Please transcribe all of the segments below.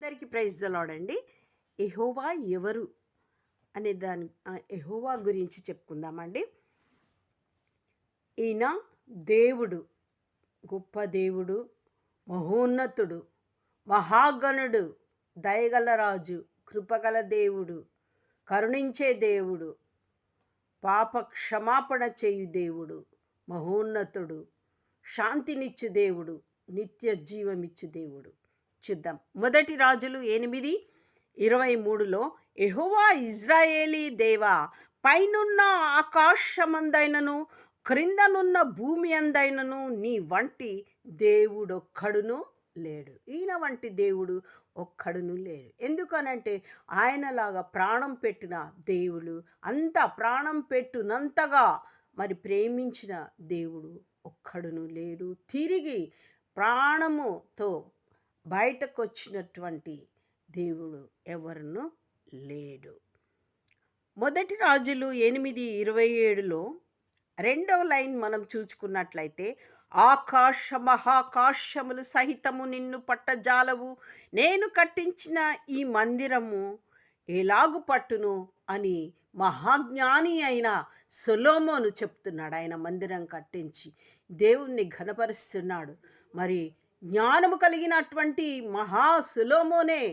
అందరికీ praise the lord అండి. యెహోవా ఎవరు అనే యెహోవా గురించి చెప్పుకుందామండి. ఈయన దేవుడు, గొప్ప దేవుడు, మహోన్నతుడు, మహాగణుడు, దయగల రాజు, కృపగల దేవుడు, కరుణించే దేవుడు, పాప క్షమాపణ చేయు దేవుడు, మహోన్నతుడు, శాంతినిచ్చు దేవుడు, నిత్య జీవమిచ్చు దేవుడు. చూద్దాం. మొదటి రాజులు 8:23లో యెహోవా ఇజ్రాయేలీ దేవా, పైనున్న ఆకాశమందైనను క్రిందనున్న భూమి అందైనను నీ వంటి దేవుడొక్కడును లేడు. ఈయన వంటి దేవుడు ఒక్కడును లేడు. ఎందుకనంటే ఆయనలాగా ప్రాణం పెట్టిన దేవుడు, అంత ప్రాణం పెట్టునంతగా మరి ప్రేమించిన దేవుడు ఒక్కడును లేడు. తిరిగి ప్రాణముతో బయటకు వచ్చినటువంటి దేవుడు ఎవరును లేడు. మొదటి రాజులు 8:27లో రెండవ లైన్ మనం చూసుకున్నట్లయితే, ఆకాశ మహాకాశములు సహితము నిన్ను పట్టజాలవు, నేను కట్టించిన ఈ మందిరము ఎలాగు పట్టును అని మహాజ్ఞాని అయిన సొలొమోను చెప్తున్నాడు. ఆయన మందిరం కట్టించి దేవుణ్ణి ఘనపరుస్తున్నాడు. మరి జ్ఞానము కలిగినటువంటి మహా సొలొమోనే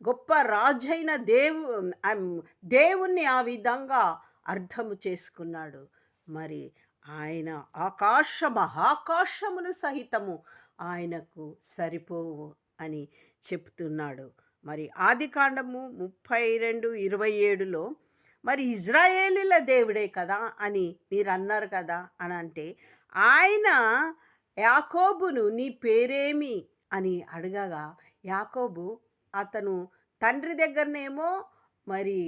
గొప్ప రాజైన దేవుణ్ణి ఆ విధంగా అర్థము చేసుకున్నాడు. మరి ఆయన ఆకాశ మహాకాశములు సహితము ఆయనకు సరిపోవు అని చెప్తున్నాడు. మరి ఆదికాండము 32:27లో మరి ఇజ్రాయేలీల దేవుడే కదా అని మీరు అన్నారు కదా అని అంటే, ఆయన యాకోబును నీ పేరేమి అని అడగగా, యాకోబు అతను తండ్రి దగ్గరనేమో మరి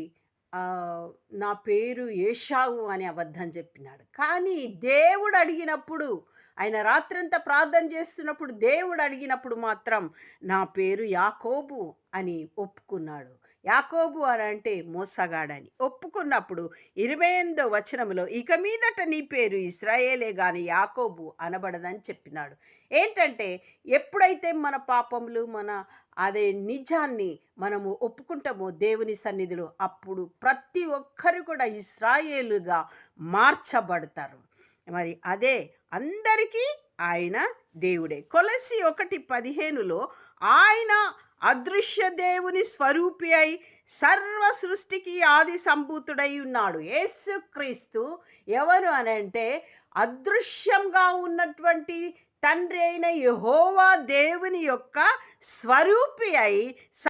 నా పేరు ఏశావు అని అబద్ధం చెప్పినాడు. కానీ దేవుడు అడిగినప్పుడు, ఆయన రాత్రంతా ప్రార్థన చేస్తున్నప్పుడు దేవుడు అడిగినప్పుడు మాత్రం నా పేరు యాకోబు అని ఒప్పుకున్నాడు. యాకోబు అని అంటే మోసగాడని ఒప్పుకున్నప్పుడు 28వ వచనంలో ఇక మీదట నీ పేరు ఇశ్రాయేలే గాని యాకోబు అనబడదని చెప్పినాడు. ఏంటంటే ఎప్పుడైతే మన పాపములు అదే నిజాన్ని మనము ఒప్పుకుంటామో దేవుని సన్నిధిలో, అప్పుడు ప్రతి ఒక్కరు కూడా ఇశ్రాయేలుగా మార్చబడతారు. మరి అదే అందరికీ ఆయన దేవుడే. కొలస్సీ 1:15లో ఆయన అదృశ్య దేవుని స్వరూపి అయి సర్వ సృష్టికి ఆది సంభూతుడై ఉన్నాడు. యేసుక్రీస్తు ఎవరు అని అంటే అదృశ్యంగా ఉన్నటువంటి తండ్రి అయిన యెహోవా దేవుని యొక్క స్వరూపి అయి